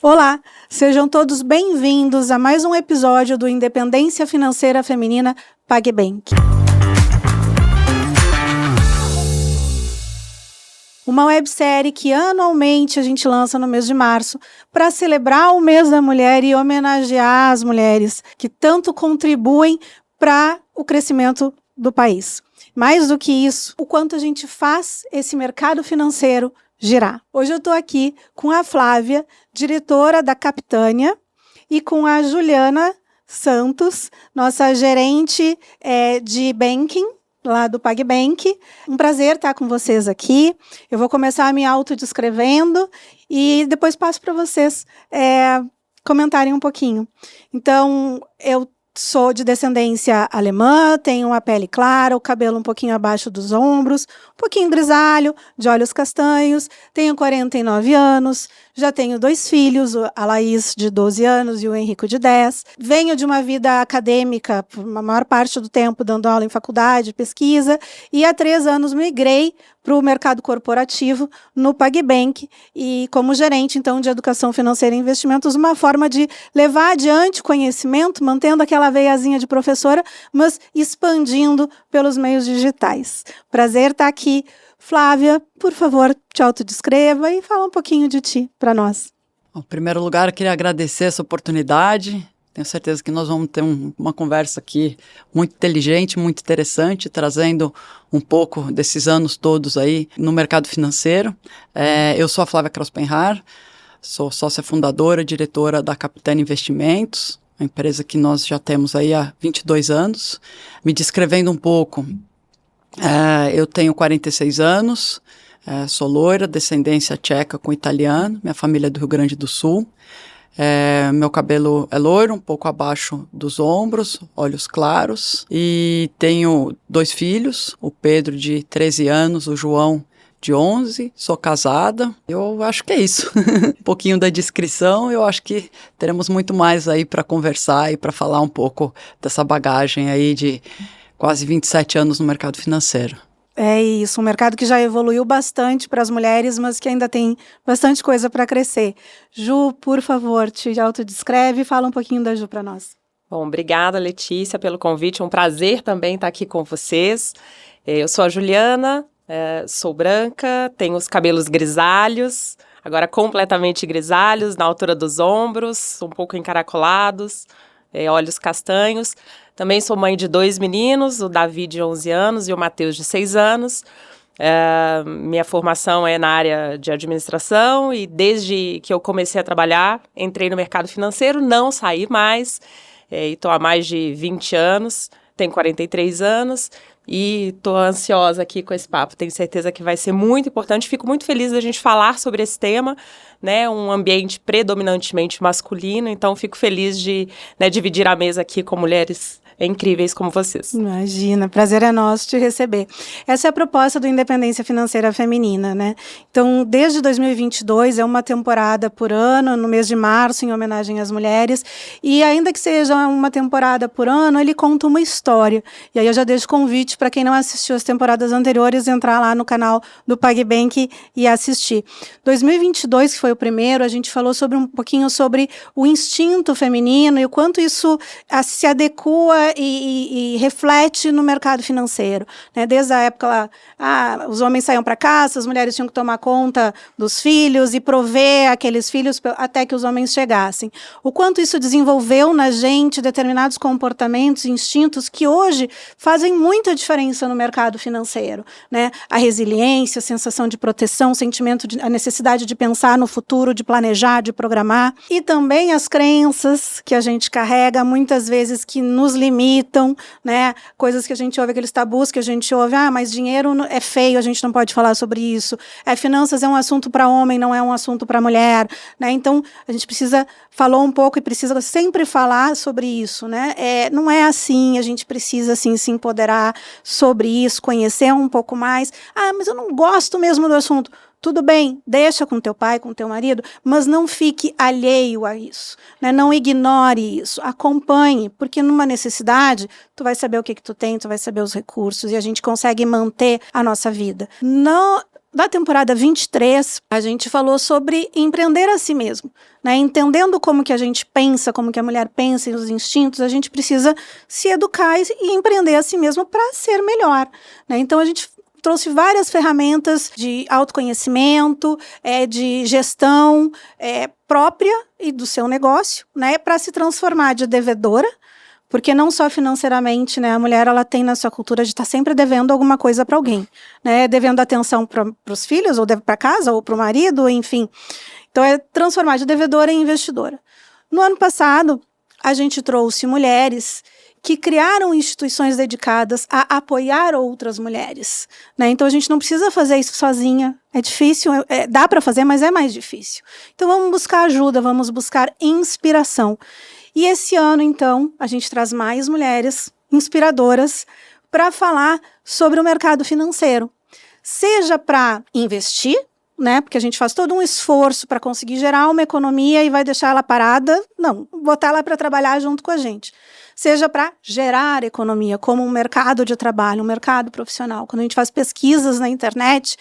Olá, sejam todos bem-vindos a mais um episódio do Independência Financeira Feminina PagBank. Uma websérie que anualmente a gente lança no mês de março para celebrar o mês da mulher e homenagear as mulheres que tanto contribuem para o crescimento do país. Mais do que isso, o quanto a gente faz esse mercado financeiro girar. Hoje eu estou aqui com a Flávia, diretora da Capitânia, e com a Juliana Santos, nossa gerente de banking, lá do PagBank. Um prazer estar com vocês aqui. Eu vou começar me autodescrevendo e depois passo para vocês comentarem um pouquinho. Então, eu sou de descendência alemã, tenho uma pele clara, o cabelo um pouquinho abaixo dos ombros, um pouquinho grisalho, de olhos castanhos, tenho 49 anos, já tenho 2 filhos, a Laís de 12 anos e o Henrico de 10. Venho de uma vida acadêmica, por uma maior parte do tempo dando aula em faculdade, pesquisa, e há 3 anos migrei para o mercado corporativo no PagBank e como gerente, então, de educação financeira e investimentos, uma forma de levar adiante o conhecimento, mantendo aquela veiazinha de professora, mas expandindo pelos meios digitais. Prazer estar aqui. Flávia, por favor, te autodescreva e fala um pouquinho de ti para nós. Em primeiro lugar, eu queria agradecer essa oportunidade. Tenho certeza que nós vamos ter uma conversa aqui muito inteligente, muito interessante, trazendo um pouco desses anos todos aí no mercado financeiro. Eu sou a Flávia Kraus-Penhar, sou sócia fundadora, diretora da Capitânia Investimentos, uma empresa que nós já temos aí há 22 anos. Me descrevendo um pouco, eu tenho 46 anos, sou loira, descendência tcheca com italiano, minha família é do Rio Grande do Sul. Meu cabelo é loiro, um pouco abaixo dos ombros, olhos claros, e tenho 2 filhos, o Pedro de 13 anos, o João de 11, sou casada. Eu acho que é isso, um pouquinho da descrição. Eu acho que teremos muito mais aí para conversar e para falar um pouco dessa bagagem aí de quase 27 anos no mercado financeiro. É isso, um mercado que já evoluiu bastante para as mulheres, mas que ainda tem bastante coisa para crescer. Ju, por favor, te autodescreve e fala um pouquinho da Ju para nós. Bom, obrigada, Letícia, pelo convite. É um prazer também estar aqui com vocês. Eu sou a Juliana, sou branca, tenho os cabelos grisalhos, agora completamente grisalhos, na altura dos ombros, um pouco encaracolados, olhos castanhos. Também sou mãe de 2 meninos, o Davi de 11 anos e o Matheus de 6 anos. Minha formação é na área de administração e desde que eu comecei a trabalhar, entrei no mercado financeiro, não saí mais. Estou há mais de 20 anos, tenho 43 anos e estou ansiosa aqui com esse papo. Tenho certeza que vai ser muito importante. Fico muito feliz da gente falar sobre esse tema, né? Um ambiente predominantemente masculino, então fico feliz de dividir a mesa aqui com mulheres incríveis como vocês. Imagina, prazer é nosso te receber. Essa é a proposta do Independência Financeira Feminina, né? Então, desde 2022, é uma temporada por ano, no mês de março, em homenagem às mulheres, e ainda que seja uma temporada por ano, ele conta uma história. E aí eu já deixo convite para quem não assistiu as temporadas anteriores, entrar lá no canal do PagBank e assistir. 2022, que foi o primeiro, a gente falou um pouquinho sobre o instinto feminino e o quanto isso se adequa e reflete no mercado financeiro, né? Desde a época lá, os homens saíam para caça, as mulheres tinham que tomar conta dos filhos e prover aqueles filhos até que os homens chegassem. O quanto isso desenvolveu na gente determinados comportamentos, instintos que hoje fazem muita diferença no mercado financeiro, né? A resiliência, a sensação de proteção, a necessidade de pensar no futuro, de planejar, de programar, e também as crenças que a gente carrega, muitas vezes que nos limitam, né? Coisas que a gente ouve, aqueles tabus que a gente ouve, mas dinheiro é feio, a gente não pode falar sobre isso. Finanças é um assunto para homem, não é um assunto para mulher, né? Então, a gente falou um pouco e precisa sempre falar sobre isso, né? Não é assim, a gente precisa, assim, se empoderar sobre isso, conhecer um pouco mais. Mas eu não gosto mesmo do assunto. Tudo bem, deixa com teu pai, com teu marido, mas não fique alheio a isso, né? Não ignore isso, acompanhe, porque numa necessidade, tu vai saber o que tu tem, tu vai saber os recursos e a gente consegue manter a nossa vida. da temporada 23, a gente falou sobre empreender a si mesmo, né? Entendendo como que a gente pensa, como que a mulher pensa e os instintos, a gente precisa se educar e empreender a si mesmo para ser melhor, né? Então a gente trouxe várias ferramentas de autoconhecimento, de gestão própria e do seu negócio, né? Para se transformar de devedora, porque não só financeiramente, né, a mulher ela tem na sua cultura de estar sempre devendo alguma coisa para alguém, né, devendo atenção para os filhos, ou para casa, ou para o marido, enfim. Então é transformar de devedora em investidora. No ano passado, a gente trouxe mulheres que criaram instituições dedicadas a apoiar outras mulheres, né? Então a gente não precisa fazer isso sozinha, é difícil, dá para fazer, mas é mais difícil. Então vamos buscar ajuda, vamos buscar inspiração. E esse ano, então, a gente traz mais mulheres inspiradoras para falar sobre o mercado financeiro. Seja para investir, né? Porque a gente faz todo um esforço para conseguir gerar uma economia e vai deixar ela parada. Não, botar ela para trabalhar junto com a gente. Seja para gerar economia, como um mercado de trabalho, um mercado profissional. Quando a gente faz pesquisas na internet,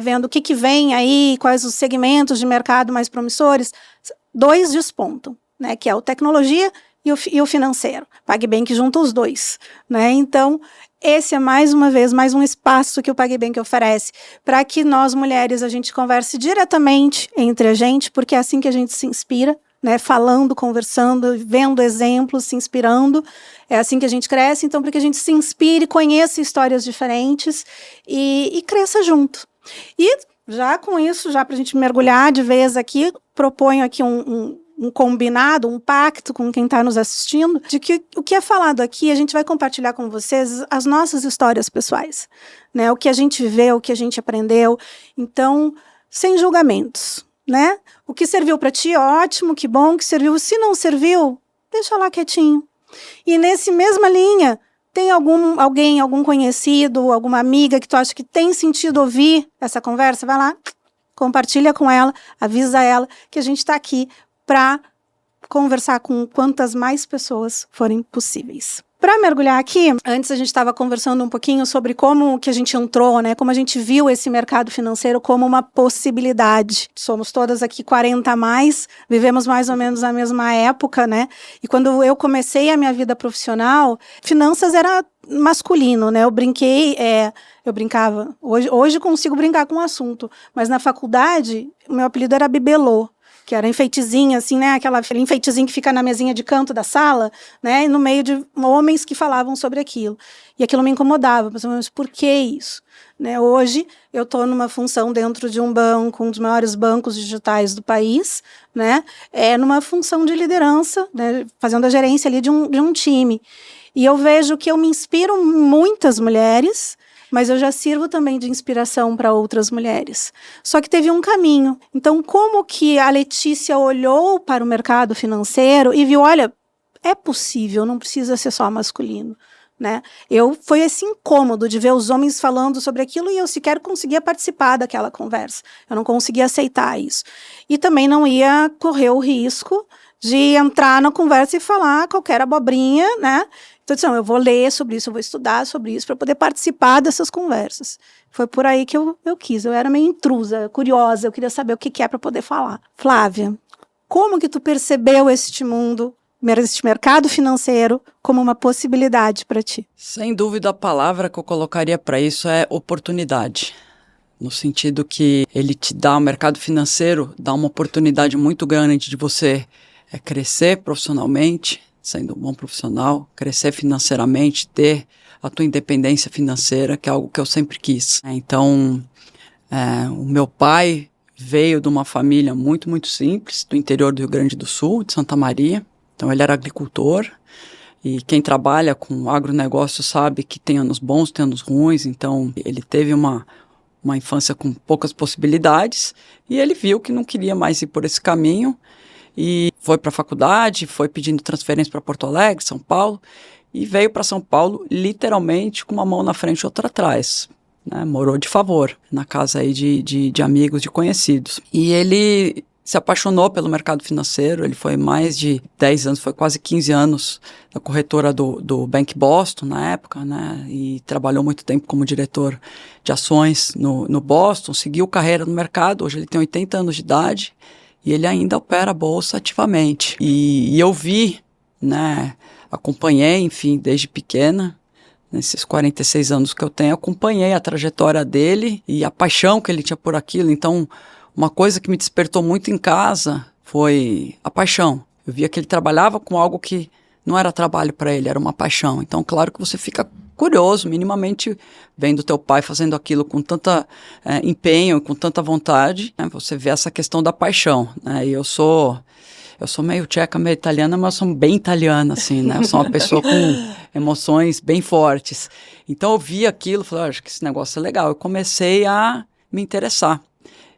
vendo o que vem aí, quais os segmentos de mercado mais promissores, 2 despontam, né, que é o tecnologia e o financeiro. PagBank junta os 2, né? Então, esse é mais uma vez, mais um espaço que o PagBank oferece para que nós, mulheres, a gente converse diretamente entre a gente, porque é assim que a gente se inspira, né? Falando, conversando, vendo exemplos, se inspirando. É assim que a gente cresce, então, para que a gente se inspire, conheça histórias diferentes e cresça junto. E já com isso, já para a gente mergulhar de vez aqui, proponho aqui um combinado, um pacto com quem está nos assistindo, de que o que é falado aqui, a gente vai compartilhar com vocês as nossas histórias pessoais, né? O que a gente viveu, o que a gente aprendeu. Então, sem julgamentos, né? O que serviu para ti, ótimo, que bom que serviu. Se não serviu, deixa lá quietinho. E nesse mesma linha, tem algum conhecido, alguma amiga que tu acha que tem sentido ouvir essa conversa? Vai lá, compartilha com ela, avisa ela que a gente está aqui para conversar com quantas mais pessoas forem possíveis. Para mergulhar aqui, antes a gente estava conversando um pouquinho sobre como que a gente entrou, né? Como a gente viu esse mercado financeiro como uma possibilidade. Somos todas aqui 40 a mais, vivemos mais ou menos na mesma época, né? E quando eu comecei a minha vida profissional, finanças era masculino, né? Eu brincava, hoje consigo brincar com o assunto, mas na faculdade, o meu apelido era Bibelô, que era enfeitezinho, assim, né? Aquele enfeitezinho que fica na mesinha de canto da sala, né? No meio de homens que falavam sobre aquilo. E aquilo me incomodava. Mas por que isso? Né? Hoje, eu estou numa função dentro de um banco, um dos maiores bancos digitais do país, né? Numa função de liderança, né? Fazendo a gerência ali de um time. E eu vejo que eu me inspiro muitas mulheres, mas eu já sirvo também de inspiração para outras mulheres. Só que teve um caminho. Então, como que a Letícia olhou para o mercado financeiro e viu, olha, é possível, não precisa ser só masculino, né? Foi esse incômodo de ver os homens falando sobre aquilo e eu sequer conseguia participar daquela conversa. Eu não conseguia aceitar isso. E também não ia correr o risco de entrar na conversa e falar qualquer abobrinha, né? Então, eu vou ler sobre isso, eu vou estudar sobre isso para poder participar dessas conversas. Foi por aí que eu quis. Eu era meio intrusa, curiosa, eu queria saber o que é para poder falar. Flávia, como que tu percebeu este mundo, este mercado financeiro, como uma possibilidade para ti? Sem dúvida, a palavra que eu colocaria para isso é oportunidade. No sentido que ele te dá, o mercado financeiro dá uma oportunidade muito grande de você crescer profissionalmente, sendo um bom profissional, crescer financeiramente, ter a tua independência financeira, que é algo que eu sempre quis. Então, o meu pai veio de uma família muito, muito simples, do interior do Rio Grande do Sul, de Santa Maria. Então, ele era agricultor, e quem trabalha com agronegócio sabe que tem anos bons, tem anos ruins. Então, ele teve uma infância com poucas possibilidades, e ele viu que não queria mais ir por esse caminho, e foi para a faculdade, foi pedindo transferência para Porto Alegre, São Paulo, e veio para São Paulo literalmente com uma mão na frente e outra atrás, né? Morou de favor na casa aí de amigos, de conhecidos. E ele se apaixonou pelo mercado financeiro. Ele foi mais de 10 anos, foi quase 15 anos na corretora do Bank Boston na época, né? E trabalhou muito tempo como diretor de ações no Boston, seguiu carreira no mercado. Hoje ele tem 80 anos de idade e ele ainda opera a bolsa ativamente. E eu vi, né, acompanhei, enfim, desde pequena, nesses 46 anos que eu tenho, acompanhei a trajetória dele e a paixão que ele tinha por aquilo. Então, uma coisa que me despertou muito em casa foi a paixão. Eu via que ele trabalhava com algo que não era trabalho para ele, era uma paixão. Então, claro que você fica curioso, minimamente, vendo teu pai fazendo aquilo com tanta empenho, com tanta vontade, né? Você vê essa questão da paixão, né? E eu sou meio tcheca, meio italiana, mas eu sou bem italiana, assim, né? Eu sou uma pessoa com emoções bem fortes. Então, eu vi aquilo e falei, acho que esse negócio é legal. Eu comecei a me interessar.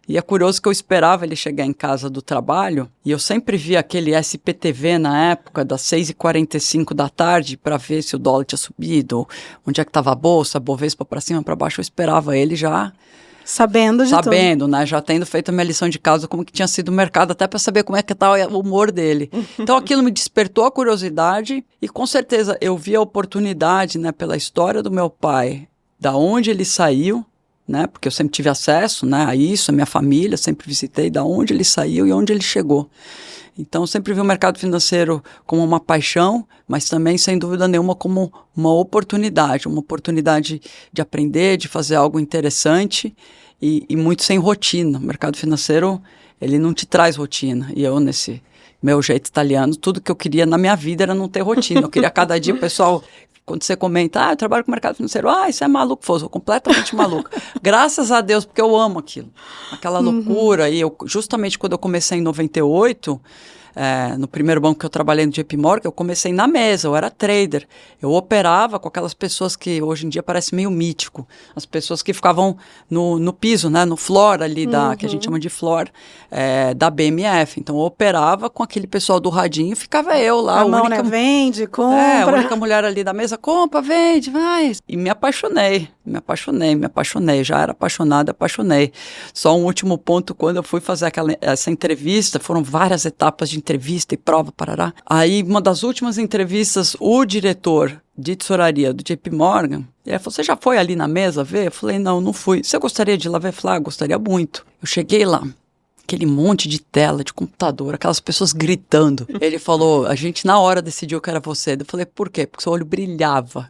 E é curioso que eu esperava ele chegar em casa do trabalho e eu sempre via aquele SPTV na época, das 6h45 da tarde, para ver se o dólar tinha subido, onde é que estava a bolsa, a Bovespa para cima, para baixo. Eu esperava ele já sabendo de tudo. Né? Já tendo feito a minha lição de casa, como que tinha sido o mercado, até para saber como é que estava o humor dele. Então aquilo me despertou a curiosidade e com certeza eu vi a oportunidade, né, pela história do meu pai, da onde ele saiu, né, porque eu sempre tive acesso, né, a isso, a minha família, sempre visitei da onde ele saiu e onde ele chegou. Então, eu sempre vi o mercado financeiro como uma paixão, mas também, sem dúvida nenhuma, como uma oportunidade de aprender, de fazer algo interessante e muito sem rotina. O mercado financeiro, ele não te traz rotina. E eu, nesse meu jeito italiano, tudo que eu queria na minha vida era não ter rotina. Eu queria cada dia, o pessoal... Quando você comenta, eu trabalho com o mercado financeiro, isso é maluco, eu sou completamente maluco. Graças a Deus, porque eu amo aquilo. Aquela loucura. E eu, justamente quando eu comecei em 98, no primeiro banco que eu trabalhei no JP Morgan, eu comecei na mesa, eu era trader. Eu operava com aquelas pessoas que hoje em dia parece meio mítico. As pessoas que ficavam no piso, né, no floor ali, que a gente chama de floor, da BMF. Então eu operava com aquele pessoal do radinho e ficava eu lá. A mão, né, vende, compra. A única mulher ali da mesa, compra, vende, vai. E me apaixonei. Já era apaixonei. Só um último ponto, quando eu fui fazer essa entrevista, foram várias etapas de entrevista e prova, parará. Aí, uma das últimas entrevistas, o diretor de tesouraria do JP Morgan, ele falou, você já foi ali na mesa ver? Eu falei, não fui. Você gostaria de ir lá ver? Eu falei, gostaria muito. Eu cheguei lá, aquele monte de tela, de computador, aquelas pessoas gritando. Ele falou, a gente na hora decidiu que era você. Eu falei, por quê? Porque seu olho brilhava.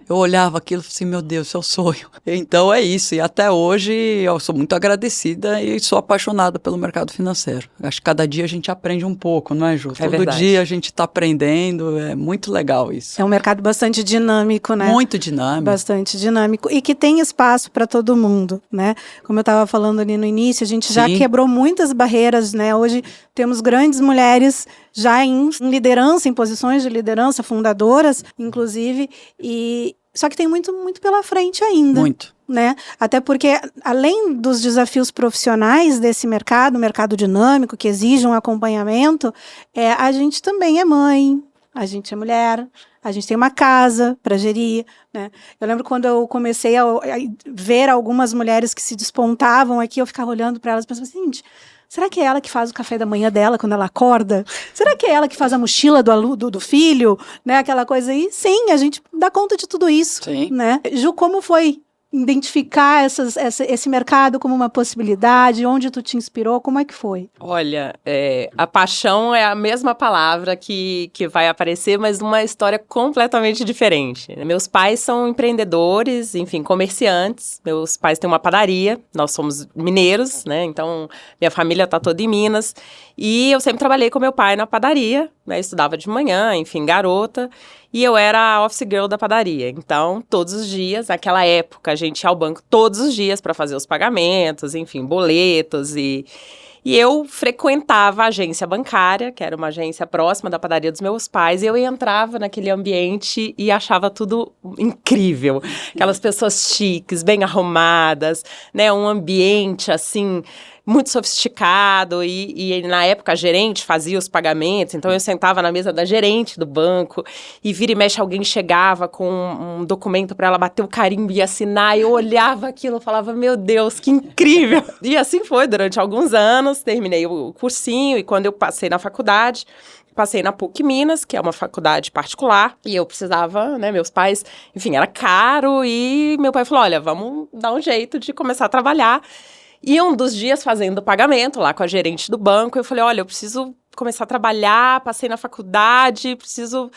Eu olhava aquilo e falei assim, meu Deus, seu sonho. Então é isso, e até hoje eu sou muito agradecida e sou apaixonada pelo mercado financeiro. Acho que cada dia a gente aprende um pouco, não é, Ju? Todo verdade. dia a gente está aprendendo, é muito legal isso. É um mercado bastante dinâmico, né? Muito dinâmico. Bastante dinâmico e que tem espaço para todo mundo, né? Como eu estava falando ali no início, a gente já quebrou muitas barreiras, né? Hoje temos grandes mulheres já em liderança, em posições de liderança, fundadoras, inclusive, só que tem muito, muito pela frente ainda. Muito. Né? Até porque, além dos desafios profissionais desse mercado dinâmico, que exige um acompanhamento, a gente também é mãe, a gente é mulher, a gente tem uma casa para gerir, né? Eu lembro quando eu comecei a ver algumas mulheres que se despontavam aqui, eu ficava olhando para elas e pensava assim, gente, será que é ela que faz o café da manhã dela quando ela acorda? Será que é ela que faz a mochila do filho? Né? Aquela coisa aí. Sim, a gente dá conta de tudo isso. Sim. Né? Ju, como foi identificar esse mercado como uma possibilidade? Onde tu te inspirou? Como é que foi? Olha, a paixão é a mesma palavra que vai aparecer, mas numa história completamente diferente. Meus pais são empreendedores, enfim, comerciantes. Meus pais têm uma padaria, nós somos mineiros, né? Então, minha família está toda em Minas. E eu sempre trabalhei com meu pai na padaria, né? Estudava de manhã, enfim, garota. E eu era a office girl da padaria. Então, todos os dias, naquela época, a gente ia ao banco todos os dias para fazer os pagamentos, enfim, boletos. E eu frequentava a agência bancária, que era uma agência próxima da padaria dos meus pais, e eu entrava naquele ambiente e achava tudo incrível. Aquelas pessoas chiques, bem arrumadas, né? Um ambiente, assim, muito sofisticado, e na época a gerente fazia os pagamentos, então eu sentava na mesa da gerente do banco, e vira e mexe alguém chegava com um documento para ela bater o carimbo e assinar, e eu olhava aquilo e falava, meu Deus, que incrível! E assim foi durante alguns anos, terminei o cursinho, e quando eu passei na faculdade, passei na PUC Minas, que é uma faculdade particular, e eu precisava, né, meus pais, enfim, era caro, e meu pai falou, olha, vamos dar um jeito de começar a trabalhar. E um dos dias fazendo o pagamento lá com a gerente do banco, eu falei, olha, eu preciso começar a trabalhar, passei na faculdade, preciso...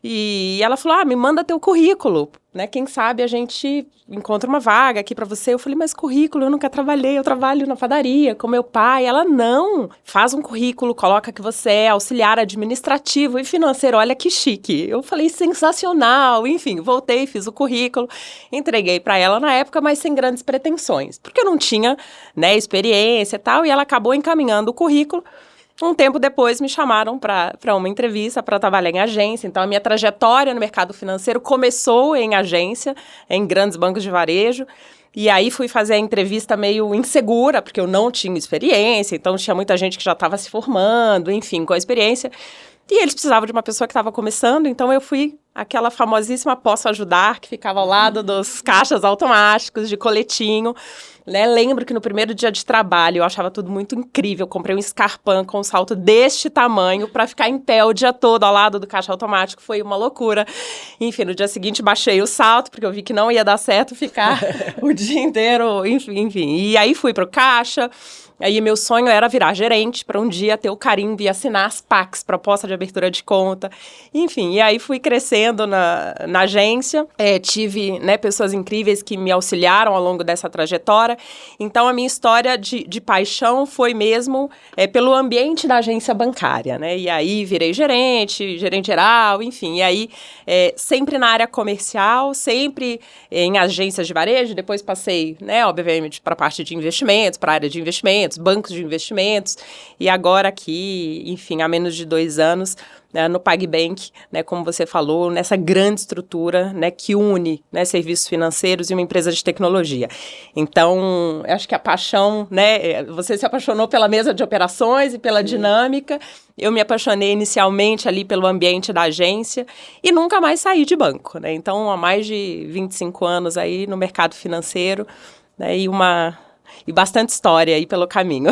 E ela falou, me manda teu currículo, né? Quem sabe a gente encontra uma vaga aqui pra você. Eu falei, mas currículo, eu nunca trabalhei, eu trabalho na padaria com meu pai. Ela, não, faz um currículo, coloca que você é auxiliar administrativo e financeiro, olha que chique. Eu falei, sensacional, enfim, voltei, fiz o currículo, entreguei pra ela na época, mas sem grandes pretensões, porque eu não tinha, né, experiência e tal, e ela acabou encaminhando o currículo. Um tempo depois me chamaram para uma entrevista para trabalhar em agência. Então, a minha trajetória no mercado financeiro começou em agência, em grandes bancos de varejo. E aí fui fazer a entrevista meio insegura, porque eu não tinha experiência. Então, tinha muita gente que já estava se formando, enfim, com a experiência. E eles precisavam de uma pessoa que estava começando, então eu fui aquela famosíssima Posso Ajudar, que ficava ao lado dos caixas automáticos, de coletinho, né? Lembro que no primeiro dia de trabalho eu achava tudo muito incrível, comprei um Scarpin com um salto deste tamanho para ficar em pé o dia todo ao lado do caixa automático, foi uma loucura. Enfim, no dia seguinte baixei o salto, porque eu vi que não ia dar certo ficar o dia inteiro, enfim. E aí fui pro caixa. Aí meu sonho era virar gerente para um dia ter o carimbo e assinar as PACs, proposta de abertura de conta. Enfim, e aí fui crescendo na agência. Tive, né, pessoas incríveis que me auxiliaram ao longo dessa trajetória. Então, a minha história de paixão foi mesmo pelo ambiente da agência bancária, né? E aí virei gerente geral, enfim. E aí sempre na área comercial, sempre em agências de varejo. Depois passei, né, obviamente, para a parte de investimentos, para a área de investimentos, bancos de investimentos, e agora aqui, enfim, há menos de 2 anos, né, no PagBank, né, como você falou, nessa grande estrutura, né, que une, né, serviços financeiros e uma empresa de tecnologia. Então, eu acho que a paixão, né, você se apaixonou pela mesa de operações e pela dinâmica, eu me apaixonei inicialmente ali pelo ambiente da agência e nunca mais saí de banco, né, então há mais de 25 anos aí no mercado financeiro, né, e bastante história aí pelo caminho.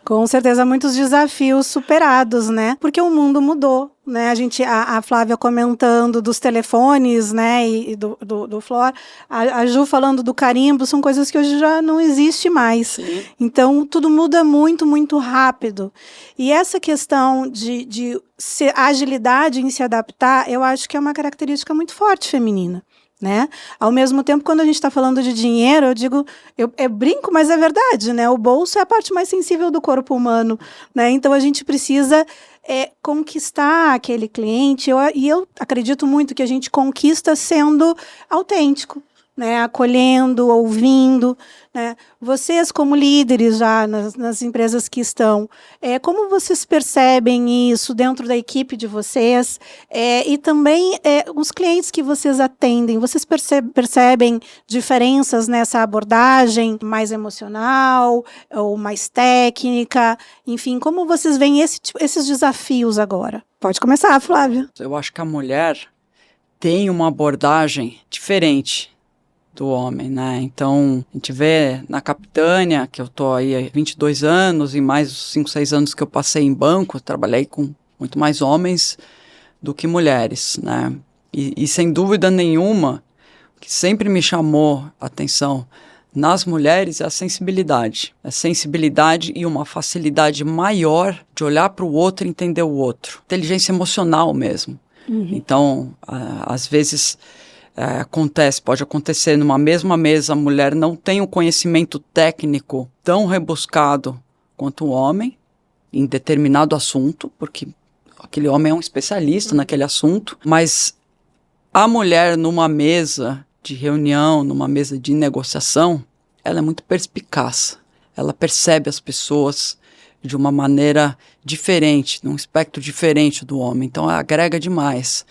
Com certeza, muitos desafios superados, né? Porque o mundo mudou, né? A Flávia comentando dos telefones, né? E do Flor, a Ju falando do carimbo, são coisas que hoje já não existe mais. Sim. Então, tudo muda muito, muito rápido. E essa questão de agilidade em se adaptar, eu acho que é uma característica muito forte feminina. Né? Ao mesmo tempo, quando a gente está falando de dinheiro, eu digo, eu brinco, mas é verdade, né? O bolso é a parte mais sensível do corpo humano, né? Então a gente precisa conquistar aquele cliente, e eu acredito muito que a gente conquista sendo autêntico, né? Acolhendo, ouvindo, né? Vocês como líderes já nas empresas que estão, como vocês percebem isso dentro da equipe de vocês, e também os clientes que vocês atendem, vocês percebem diferenças nessa abordagem mais emocional ou mais técnica, enfim, como vocês veem esses desafios agora? Pode começar, Flávia. Eu acho que a mulher tem uma abordagem diferente do homem, né? Então, a gente vê na Capitânia, que eu tô aí há 22 anos, e mais os 5, 6 anos que eu passei em banco, eu trabalhei com muito mais homens do que mulheres, né? E sem dúvida nenhuma, o que sempre me chamou a atenção nas mulheres é a sensibilidade. A sensibilidade e uma facilidade maior de olhar para o outro e entender o outro. Inteligência emocional mesmo. Uhum. Então, às vezes... pode acontecer numa mesma mesa, a mulher não tem um conhecimento técnico tão rebuscado quanto o homem em determinado assunto, porque aquele homem é um especialista naquele assunto, mas a mulher numa mesa de reunião, numa mesa de negociação, ela é muito perspicaz, ela percebe as pessoas de uma maneira diferente, num espectro diferente do homem, então ela agrega demais.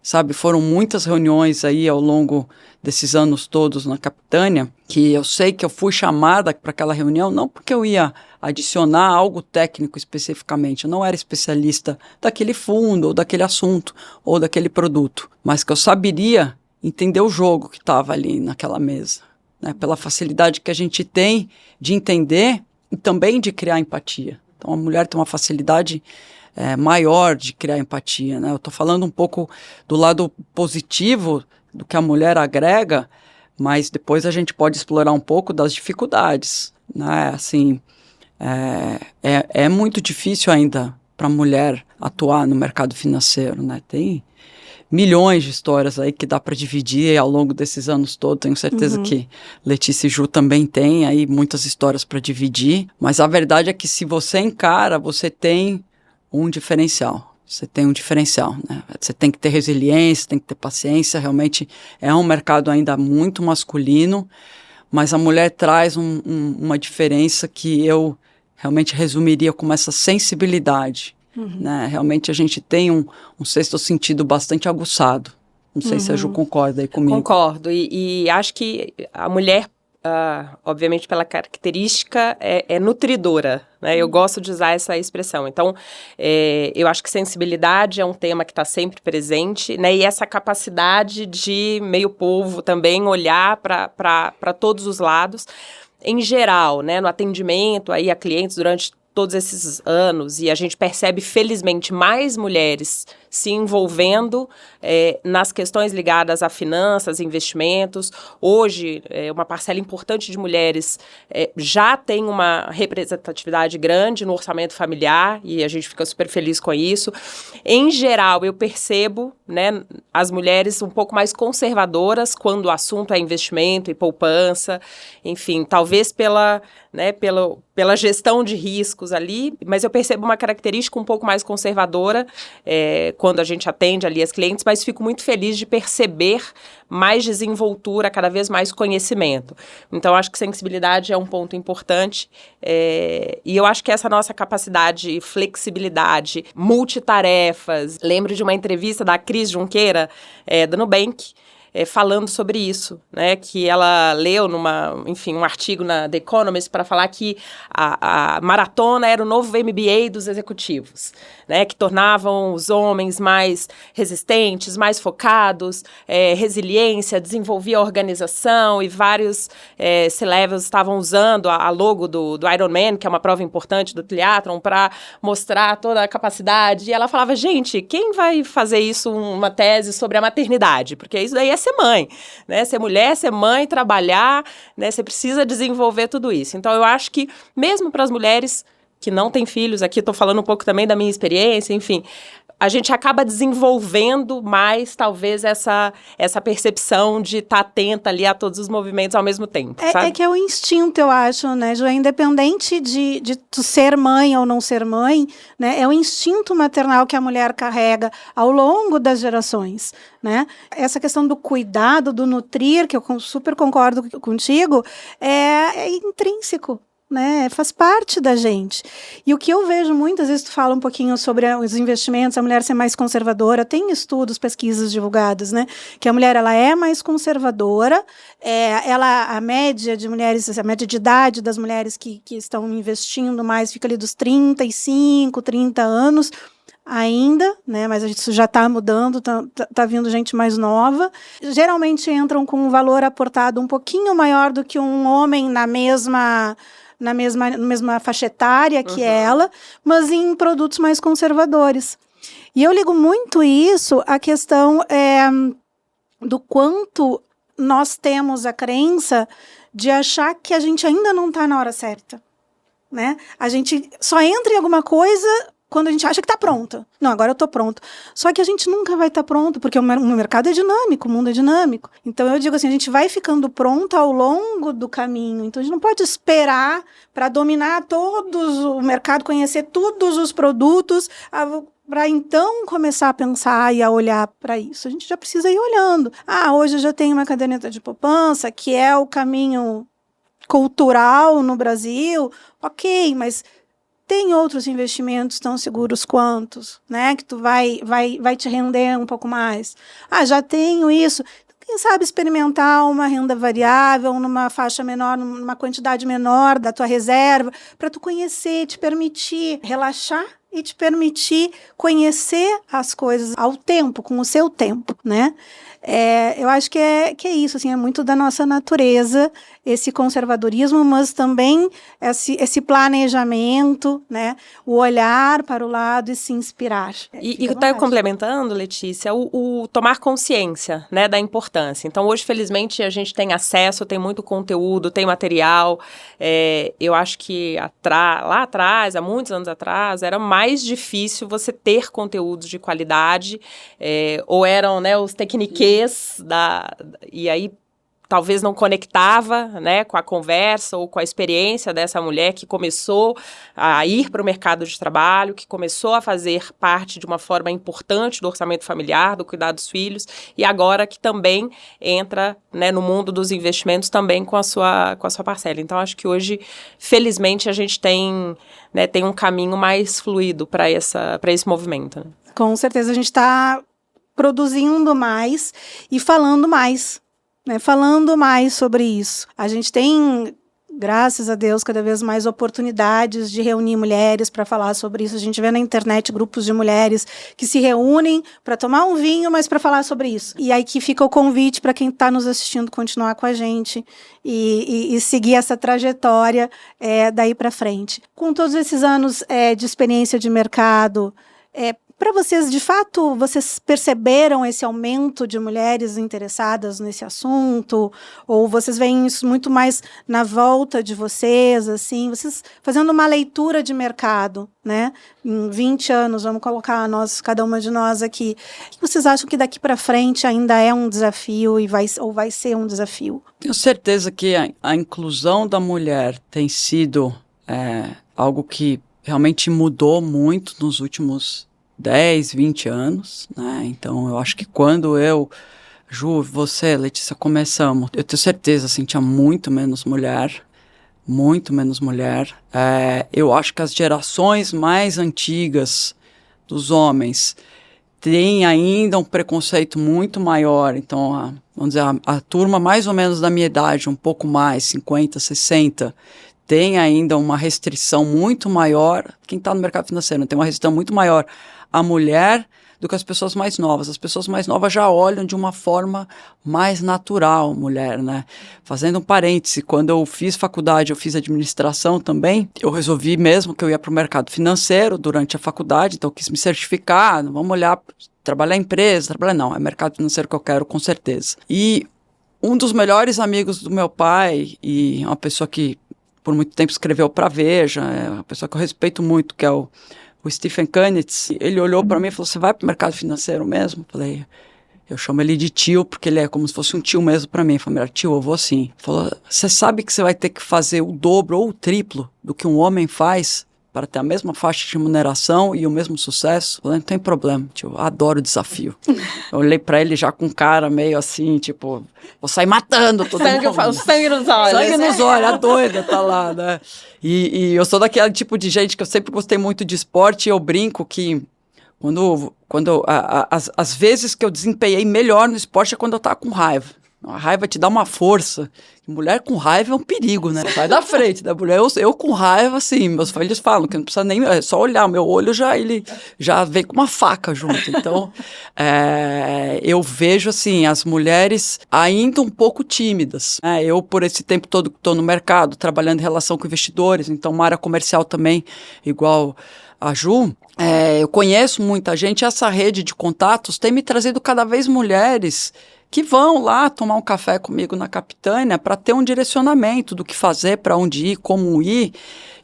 sabe? Foram muitas reuniões aí ao longo desses anos todos na Capitânia, que eu sei que eu fui chamada para aquela reunião, não porque eu ia adicionar algo técnico especificamente, eu não era especialista daquele fundo, ou daquele assunto, ou daquele produto, mas que eu saberia entender o jogo que estava ali naquela mesa, né? Pela facilidade que a gente tem de entender e também de criar empatia. Então a mulher tem uma facilidade maior de criar empatia, né? Eu estou falando um pouco do lado positivo do que a mulher agrega, mas depois a gente pode explorar um pouco das dificuldades, né? Assim, é muito difícil ainda para a mulher atuar no mercado financeiro, né? Tem milhões de histórias aí que dá para dividir ao longo desses anos todos. Tenho certeza que Letícia e Ju também têm aí muitas histórias para dividir, mas a verdade é que se você encara, você tem um diferencial. Você tem um diferencial, né? Você tem que ter resiliência, tem que ter paciência. Realmente é um mercado ainda muito masculino, mas a mulher traz uma diferença que eu realmente resumiria como essa sensibilidade. Né? Realmente a gente tem um sexto sentido bastante aguçado. Não sei se a Ju concorda aí comigo. Concordo, e acho que a mulher, obviamente pela característica, é nutridora, né? Eu gosto de usar essa expressão. Então, eu acho que sensibilidade é um tema que está sempre presente, né? E essa capacidade de meio povo também olhar para todos os lados. Em geral, né, no atendimento aí a clientes durante todos esses anos, e a gente percebe, felizmente, mais mulheres se envolvendo nas questões ligadas a finanças, investimentos. Hoje, uma parcela importante de mulheres já tem uma representatividade grande no orçamento familiar, e a gente fica super feliz com isso. Em geral, eu percebo, né, as mulheres um pouco mais conservadoras quando o assunto é investimento e poupança, enfim, talvez pela gestão de riscos ali, mas eu percebo uma característica um pouco mais conservadora quando a gente atende ali as clientes, mas fico muito feliz de perceber mais desenvoltura, cada vez mais conhecimento. Então, acho que sensibilidade é um ponto importante, e eu acho que essa nossa capacidade, flexibilidade, multitarefas. Lembro de uma entrevista da Cris Junqueira, da Nubank, falando sobre isso, né, que ela leu um artigo na The Economist para falar que a maratona era o novo MBA dos executivos, né, que tornavam os homens mais resistentes, mais focados, resiliência, desenvolvia a organização, e vários C-levels estavam usando a logo do Ironman, que é uma prova importante do triatlon, para mostrar toda a capacidade, e ela falava, gente, quem vai fazer isso, uma tese sobre a maternidade? Porque isso daí é ser mãe, né? Ser mulher, ser mãe, trabalhar, né? Você precisa desenvolver tudo isso. Então, eu acho que, mesmo para as mulheres que não têm filhos, aqui estou falando um pouco também da minha experiência, enfim, a gente acaba desenvolvendo mais, talvez, essa percepção de estar atenta ali a todos os movimentos ao mesmo tempo, sabe? É que é o instinto, eu acho, né, Ju? Independente de tu ser mãe ou não ser mãe, né, é o instinto maternal que a mulher carrega ao longo das gerações, né? Essa questão do cuidado, do nutrir, que eu super concordo contigo, é intrínseco, né? Faz parte da gente. E o que eu vejo muitas vezes, tu fala um pouquinho sobre os investimentos, a mulher ser mais conservadora, tem estudos, pesquisas divulgadas, né? Que a mulher, ela é mais conservadora, a média de mulheres, a média de idade das mulheres que estão investindo mais fica ali dos 35, 30 anos, ainda, né, mas isso já está mudando, tá vindo gente mais nova. Geralmente entram com um valor aportado um pouquinho maior do que um homem na mesma faixa etária que ela, mas em produtos mais conservadores. E eu ligo muito isso à questão do quanto nós temos a crença de achar que a gente ainda não está na hora certa, né? A gente só entra em alguma coisa quando a gente acha que está pronta. Não, agora eu estou pronto. Só que a gente nunca vai estar pronto, porque o mercado é dinâmico, o mundo é dinâmico. Então, eu digo assim, a gente vai ficando pronto ao longo do caminho. Então, a gente não pode esperar para dominar o mercado, conhecer todos os produtos, para então começar a pensar e a olhar para isso. A gente já precisa ir olhando. Hoje eu já tenho uma caderneta de poupança, que é o caminho cultural no Brasil. Ok, mas tem outros investimentos tão seguros quantos, né? Que tu vai te render um pouco mais. Ah, já tenho isso. Quem sabe experimentar uma renda variável numa faixa menor, numa quantidade menor da tua reserva, para tu conhecer, te permitir relaxar e te permitir conhecer as coisas ao tempo, com o seu tempo, né? Eu acho que é isso, assim, é muito da nossa natureza, esse conservadorismo, mas também esse planejamento, né? O olhar para o lado e se inspirar. E está complementando, Letícia, o tomar consciência, né, da importância. Então, hoje, felizmente, a gente tem acesso, tem muito conteúdo, tem material. Eu acho que lá atrás, há muitos anos atrás, era mais difícil você ter conteúdos de qualidade, ou eram, né, os tecniquez e aí talvez não conectava, né, com a conversa ou com a experiência dessa mulher que começou a ir para o mercado de trabalho, que começou a fazer parte de uma forma importante do orçamento familiar, do cuidado dos filhos, e agora que também entra, né, no mundo dos investimentos também com a sua parcela. Então, acho que hoje, felizmente, a gente tem um caminho mais fluido para esse movimento. Né? Com certeza, a gente está produzindo mais e falando mais, né? Falando mais sobre isso. A gente tem, graças a Deus, cada vez mais oportunidades de reunir mulheres para falar sobre isso. A gente vê na internet grupos de mulheres que se reúnem para tomar um vinho, mas para falar sobre isso. E aí que fica o convite para quem está nos assistindo continuar com a gente e seguir essa trajetória daí para frente. Com todos esses anos de experiência de mercado, para vocês, de fato, vocês perceberam esse aumento de mulheres interessadas nesse assunto? Ou vocês veem isso muito mais na volta de vocês, assim? Vocês fazendo uma leitura de mercado, né? Em 20 anos, vamos colocar cada uma de nós aqui. O que vocês acham que daqui para frente ainda é um desafio ou vai ser um desafio? Tenho certeza que a inclusão da mulher tem sido algo que realmente mudou muito nos últimos 10, 20 anos, né? Então, eu acho que quando Ju, você, Letícia, começamos, eu tenho certeza, assim, tinha muito menos mulher. Eu acho que as gerações mais antigas dos homens têm ainda um preconceito muito maior. Então, vamos dizer, a turma mais ou menos da minha idade, um pouco mais, 50, 60, tem ainda uma restrição muito maior. Quem está no mercado financeiro tem uma restrição muito maior a mulher do que as pessoas mais novas. As pessoas mais novas já olham de uma forma mais natural, mulher, né? Fazendo um parêntese, quando eu fiz faculdade, eu fiz administração também, eu resolvi mesmo que eu ia para o mercado financeiro durante a faculdade, então eu quis me certificar, vamos olhar, trabalhar em empresa, não, é mercado financeiro que eu quero, com certeza. E um dos melhores amigos do meu pai, e uma pessoa que por muito tempo escreveu para a Veja, uma pessoa que eu respeito muito, que é o Stephen Kunitz, ele olhou para mim e falou, você vai para o mercado financeiro mesmo? Falei, eu chamo ele de tio, porque ele é como se fosse um tio mesmo para mim. Eu falei, tio, eu vou sim. Ele falou, você sabe que você vai ter que fazer o dobro ou o triplo do que um homem faz para ter a mesma faixa de remuneração e o mesmo sucesso? Eu falei, não tem problema, tio, eu adoro desafio. Eu olhei para ele já com cara meio assim, tipo, vou sair matando todo mundo. Sangue nos olhos. Sangue nos olhos, a doida tá lá, né? E eu sou daquele tipo de gente que eu sempre gostei muito de esporte, e eu brinco que as vezes que eu desempenhei melhor no esporte é quando eu tava com raiva. A raiva te dá uma força. Mulher com raiva é um perigo, né? Sai da frente da mulher. Eu com raiva, assim, meus filhos falam que não precisa nem... É só olhar, meu olho ele já vem com uma faca junto. Então, eu vejo, assim, as mulheres ainda um pouco tímidas. Né? Eu, por esse tempo todo que estou no mercado, trabalhando em relação com investidores, então uma área comercial também, igual a Ju, eu conheço muita gente. Essa rede de contatos tem me trazido cada vez mulheres que vão lá tomar um café comigo na Capitânia para ter um direcionamento do que fazer, para onde ir, como ir.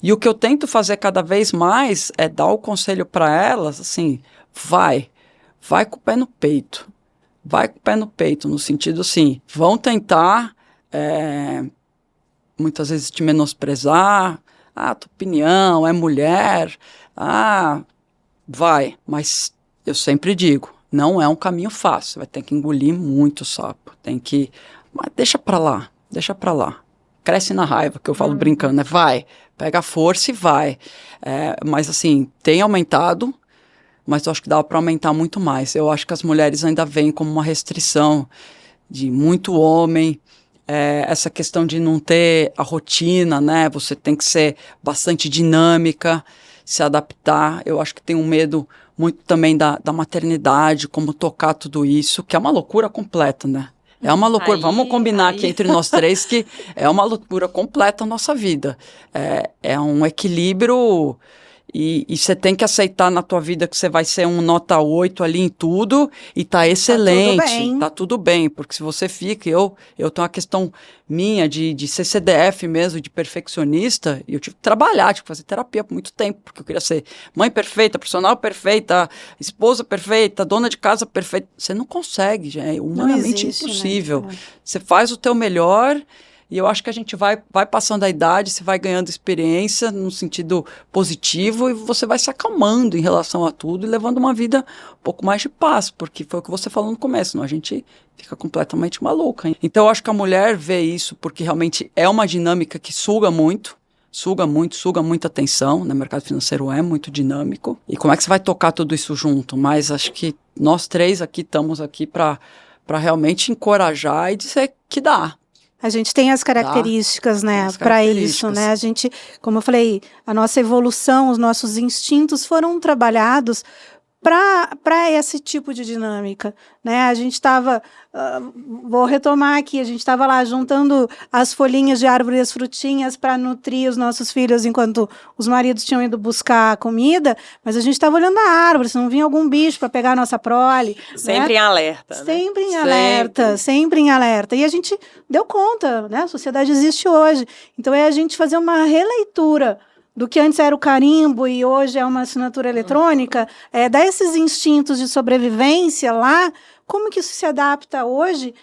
E o que eu tento fazer cada vez mais é dar o conselho para elas, assim, vai com o pé no peito. Vai com o pé no peito, no sentido assim, vão tentar muitas vezes te menosprezar, tua opinião é mulher, vai, mas eu sempre digo, não é um caminho fácil, vai ter que engolir muito sapo, mas deixa pra lá, cresce na raiva, que eu falo brincando, né? Vai, pega a força e vai. Mas assim, tem aumentado, mas eu acho que dá para aumentar muito mais. Eu acho que as mulheres ainda veem como uma restrição de muito homem, essa questão de não ter a rotina, né? Você tem que ser bastante dinâmica, se adaptar. Eu acho que tem um medo muito também da maternidade, como tocar tudo isso, que é uma loucura completa, né? É uma loucura, vamos combinar aqui entre nós três que é uma loucura completa a nossa vida. É um equilíbrio e você tem que aceitar na tua vida que você vai ser um nota 8 ali em tudo e tá excelente, tá tudo bem, porque se você fica, eu tenho uma questão minha de ser CDF mesmo, de perfeccionista, e eu tive que trabalhar, tive que fazer terapia por muito tempo, porque eu queria ser mãe perfeita, profissional perfeita, esposa perfeita, dona de casa perfeita. Você não consegue, já é humanamente impossível. Né? Você faz o teu melhor. E eu acho que a gente vai passando a idade, você vai ganhando experiência no sentido positivo e você vai se acalmando em relação a tudo e levando uma vida um pouco mais de paz, porque foi o que você falou no começo, senão a gente fica completamente maluca. Então eu acho que a mulher vê isso porque realmente é uma dinâmica que suga muita atenção, né? O mercado financeiro é muito dinâmico. E como é que você vai tocar tudo isso junto? Mas acho que nós três aqui estamos aqui para realmente encorajar e dizer que dá. A gente tem as características, né, para isso, né? A gente, como eu falei, a nossa evolução, os nossos instintos foram trabalhados para esse tipo de dinâmica, né? A gente estava, vou retomar aqui, a gente estava lá juntando as folhinhas de árvore e as frutinhas para nutrir os nossos filhos enquanto os maridos tinham ido buscar comida, mas a gente estava olhando a árvore, se não vinha algum bicho para pegar a nossa prole. Sempre, né? Em alerta. Sempre, né? Em alerta, sempre em alerta. E a gente deu conta, né? A sociedade existe hoje. Então é a gente fazer uma releitura do que antes era o carimbo e hoje é uma assinatura eletrônica, dar esses instintos de sobrevivência lá, como que isso se adapta hoje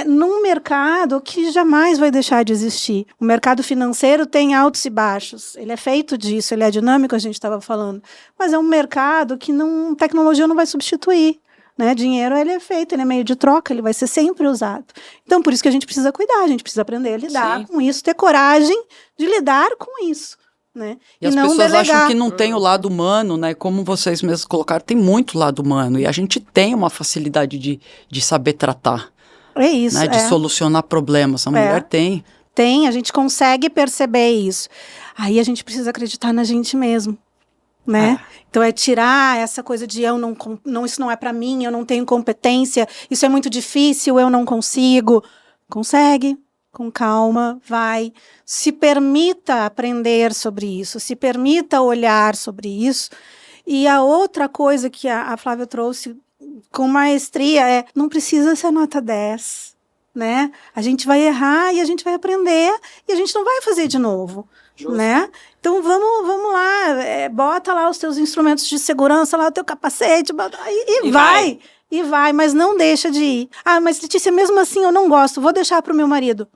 num mercado que jamais vai deixar de existir. O mercado financeiro tem altos e baixos, ele é feito disso, ele é dinâmico, a gente estava falando, mas é um mercado que tecnologia não vai substituir. Né? Dinheiro ele é feito, ele é meio de troca, ele vai ser sempre usado. Então, por isso que a gente precisa cuidar, a gente precisa aprender a lidar com isso, ter coragem de lidar com isso. Né? E as pessoas acham que não tem o lado humano, né? Como vocês mesmos colocaram, tem muito lado humano. E a gente tem uma facilidade de saber tratar. É isso. Né? De solucionar problemas. A mulher tem. Tem, a gente consegue perceber isso. Aí a gente precisa acreditar na gente mesmo. Né? Então tirar essa coisa de isso não é para mim, eu não tenho competência, isso é muito difícil, eu não consigo. Consegue. Com calma, vai, se permita aprender sobre isso, se permita olhar sobre isso. E a outra coisa que a Flávia trouxe com maestria não precisa ser nota 10, né? A gente vai errar e a gente vai aprender e a gente não vai fazer de novo, né? Então vamos lá, bota lá os teus instrumentos de segurança, lá o teu capacete, e vai. E vai, mas não deixa de ir. Ah, mas Letícia, mesmo assim eu não gosto, vou deixar para o meu marido.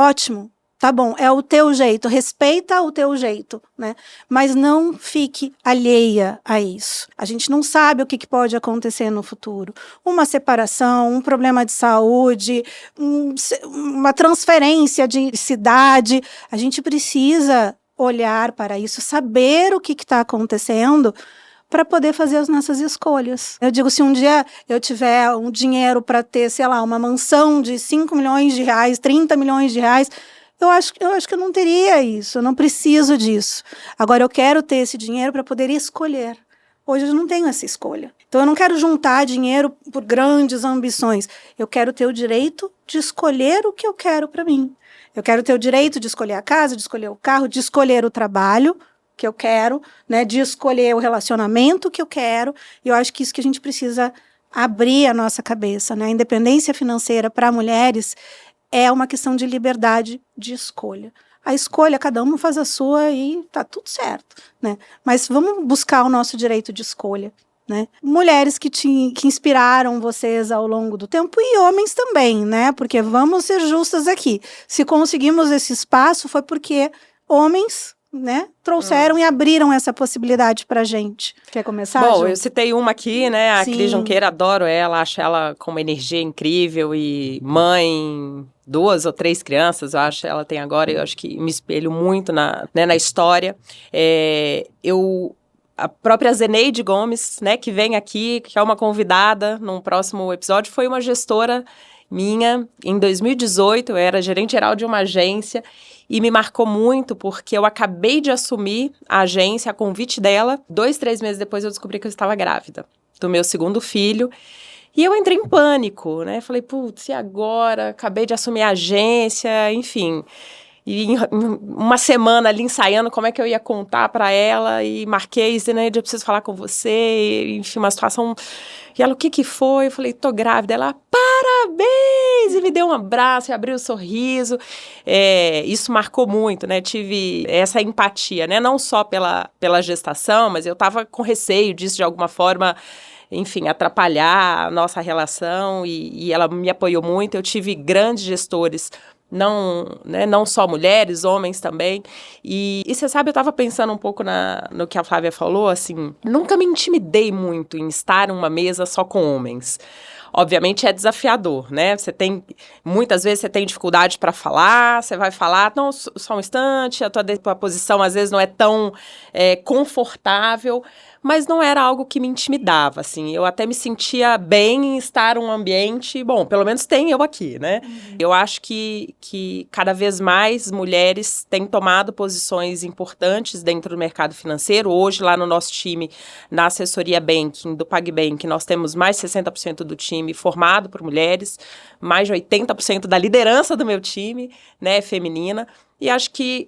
Ótimo, tá bom, é o teu jeito, respeita o teu jeito, né? Mas não fique alheia a isso. A gente não sabe o que pode acontecer no futuro. Uma separação, um problema de saúde, uma transferência de cidade. A gente precisa olhar para isso, saber o que está acontecendo, para poder fazer as nossas escolhas. Eu digo, se um dia eu tiver um dinheiro para ter, sei lá, uma mansão de 5 milhões de reais, 30 milhões de reais, eu acho que eu não teria isso, eu não preciso disso. Agora, eu quero ter esse dinheiro para poder escolher. Hoje eu não tenho essa escolha. Então, eu não quero juntar dinheiro por grandes ambições. Eu quero ter o direito de escolher o que eu quero para mim. Eu quero ter o direito de escolher a casa, de escolher o carro, de escolher o trabalho que eu quero, né, de escolher o relacionamento que eu quero, e eu acho que isso que a gente precisa abrir a nossa cabeça, né? A independência financeira para mulheres é uma questão de liberdade de escolha. A escolha, cada um faz a sua e tá tudo certo, né? Mas vamos buscar o nosso direito de escolha, né? Mulheres que inspiraram vocês ao longo do tempo e homens também, né? Porque vamos ser justas aqui. Se conseguimos esse espaço foi porque homens, né, trouxeram e abriram essa possibilidade pra gente. Quer começar, Bom, Ju? eu citei uma aqui, né, a Sim. Cris Junqueira, adoro ela, acho ela com uma energia incrível e mãe 2 ou 3 crianças, eu acho, ela tem agora, eu acho que me espelho muito na história. A própria Zeneide Gomes, né, que vem aqui, que é uma convidada num próximo episódio, foi uma gestora minha. Em 2018, eu era gerente geral de uma agência e me marcou muito porque eu acabei de assumir a agência, a convite dela. 2, 3 meses depois eu descobri que eu estava grávida do meu segundo filho. E eu entrei em pânico, né? Falei, putz, e agora? Acabei de assumir a agência, enfim. E em uma semana ali ensaiando como é que eu ia contar para ela, e marquei, Zeneide, eu preciso falar com você, e, enfim, uma situação... E ela, o que foi? Eu falei, tô grávida. Ela, parabéns! E me deu um abraço, e abriu um sorriso. Isso marcou muito, né? Tive essa empatia, né? Não só pela gestação, mas eu tava com receio disso, de alguma forma, enfim, atrapalhar a nossa relação, e ela me apoiou muito. Eu tive grandes gestores, não só mulheres, homens também. E você sabe, eu estava pensando um pouco no que a Flávia falou, assim, nunca me intimidei muito em estar em uma mesa só com homens. Obviamente é desafiador, né? Muitas vezes você tem dificuldade para falar, você vai falar, não, só um instante, a tua posição às vezes não é tão confortável, mas não era algo que me intimidava, assim. Eu até me sentia bem em estar em um ambiente, bom, pelo menos tem eu aqui, né? Eu acho que cada vez mais mulheres têm tomado posições importantes dentro do mercado financeiro. Hoje, lá no nosso time, na assessoria banking do PagBank, nós temos mais de 60% do time formado por mulheres, mais de 80% da liderança do meu time, né, feminina. E acho que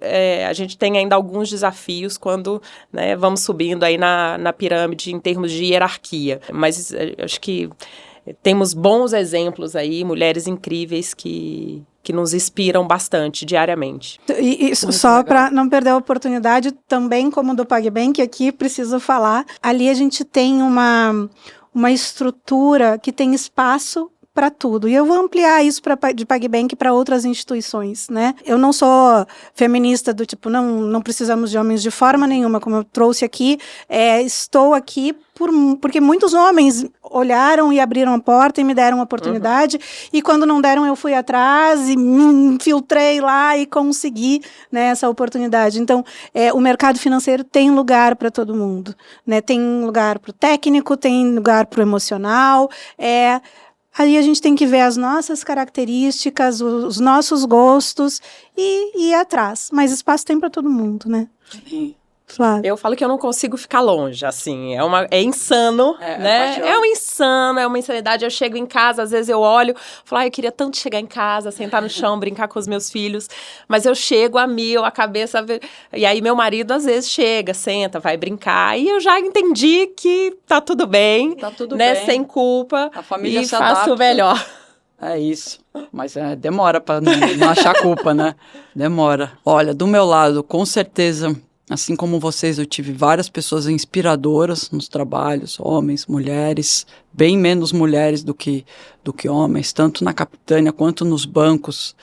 a gente tem ainda alguns desafios quando, né, vamos subindo aí na pirâmide em termos de hierarquia. Mas acho que temos bons exemplos aí, mulheres incríveis que nos inspiram bastante diariamente. E só para não perder a oportunidade, também como do PagBank, aqui preciso falar, ali a gente tem uma estrutura que tem espaço para tudo. E eu vou ampliar isso de PagBank para outras instituições, né? Eu não sou feminista do tipo, não precisamos de homens de forma nenhuma, como eu trouxe aqui. Estou aqui porque muitos homens olharam e abriram a porta e me deram a oportunidade. E quando não deram, eu fui atrás e me infiltrei lá e consegui, né, essa oportunidade. Então, o mercado financeiro tem lugar para todo mundo, né? Tem lugar para o técnico, tem lugar para o emocional, aí a gente tem que ver as nossas características, os nossos gostos e ir atrás. Mas espaço tem para todo mundo, né? Sim. Flávia. Eu falo que eu não consigo ficar longe, assim, é insano, né? É uma insanidade. Eu chego em casa, às vezes eu olho, falo, eu queria tanto chegar em casa, sentar no chão, brincar com os meus filhos, mas eu chego a mil, a cabeça... E aí meu marido, às vezes, chega, senta, vai brincar, e eu já entendi que tá tudo bem, né? Bem. Sem culpa, a família e se faço adapta. o melhor. É isso, mas demora para não achar culpa, né? Demora. Olha, do meu lado, com certeza... Assim como vocês, eu tive várias pessoas inspiradoras nos trabalhos, homens, mulheres, bem menos mulheres do que homens, tanto na Capitânia quanto nos bancos,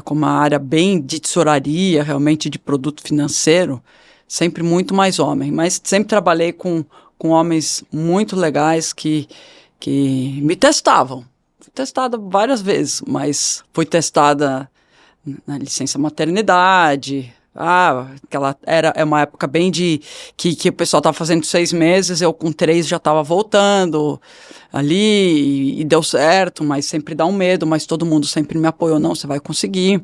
com uma área bem de tesouraria, realmente de produto financeiro, sempre muito mais homem. Mas sempre trabalhei com homens muito legais que me testavam. Fui testada várias vezes, mas fui testada na licença maternidade... é uma época bem que o pessoal estava fazendo 6 meses, eu com 3 já estava voltando ali e deu certo, mas sempre dá um medo, mas todo mundo sempre me apoiou, não, você vai conseguir.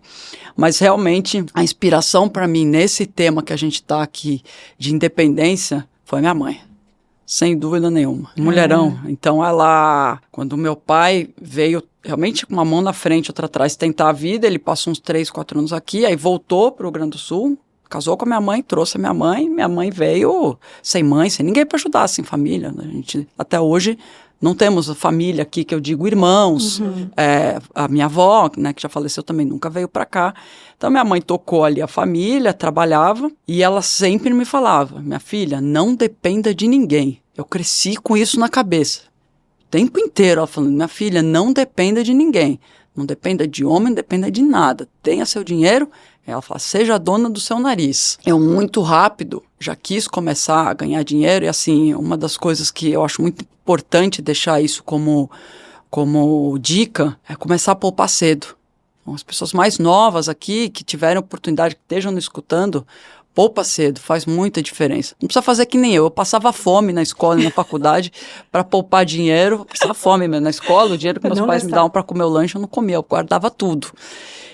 Mas realmente a inspiração para mim nesse tema que a gente está aqui de independência foi minha mãe. Sem dúvida nenhuma. Mulherão. Então ela, quando meu pai veio realmente com uma mão na frente, outra atrás, tentar a vida, ele passou uns 3, 4 anos aqui, aí voltou para o Rio Grande do Sul, casou com a minha mãe, trouxe a minha mãe veio sem mãe, sem ninguém para ajudar, sem família. A gente, até hoje, não temos família aqui, que eu digo irmãos, a minha avó, né, que já faleceu também, nunca veio para cá. Então minha mãe tocou ali a família, trabalhava, e ela sempre me falava, minha filha, não dependa de ninguém. Eu cresci com isso na cabeça. O tempo inteiro ela falando, minha filha, não dependa de ninguém. Não dependa de homem, não dependa de nada. Tenha seu dinheiro. Ela fala, seja dona do seu nariz. Eu muito rápido já quis começar a ganhar dinheiro e assim, uma das coisas que eu acho muito importante deixar isso como dica é começar a poupar cedo. As pessoas mais novas aqui, que tiveram oportunidade, que estejam nos escutando, poupa cedo, faz muita diferença. Não precisa fazer que nem eu passava fome na escola e na faculdade para poupar dinheiro, eu passava fome mesmo na escola, o dinheiro que meus pais me davam para comer o lanche eu não comia, eu guardava tudo.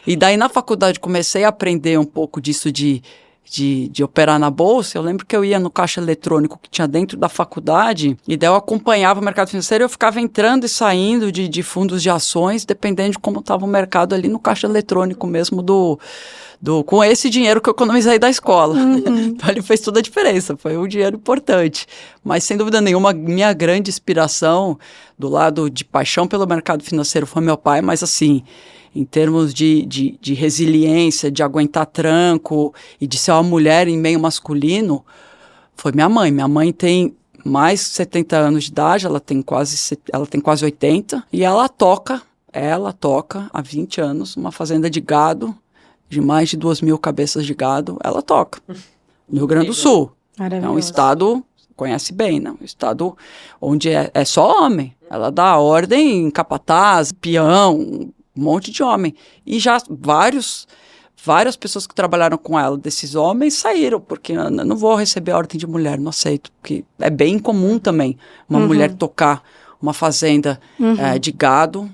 E daí na faculdade comecei a aprender um pouco disso de operar na bolsa. Eu lembro que eu ia no caixa eletrônico que tinha dentro da faculdade e daí eu acompanhava o mercado financeiro e eu ficava entrando e saindo de fundos de ações, dependendo de como estava o mercado ali no caixa eletrônico mesmo com esse dinheiro que eu economizei da escola. Então ele fez toda a diferença, foi um dinheiro importante. Mas sem dúvida nenhuma, minha grande inspiração do lado de paixão pelo mercado financeiro foi meu pai, mas assim, em termos de resiliência, de aguentar tranco e de ser uma mulher em meio masculino, foi minha mãe. Minha mãe tem mais de 70 anos de idade, ela tem quase 80, e ela toca há 20 anos uma fazenda de gado, de mais de 2.000 cabeças de gado, ela toca, no Rio Grande do Sul. É um estado, conhece bem, né? Um estado onde é só homem. Ela dá ordem em capataz, peão, um monte de homem. E já várias pessoas que trabalharam com ela, desses homens, saíram, porque eu não vou receber a ordem de mulher, não aceito, porque é bem comum também uma mulher tocar uma fazenda de gado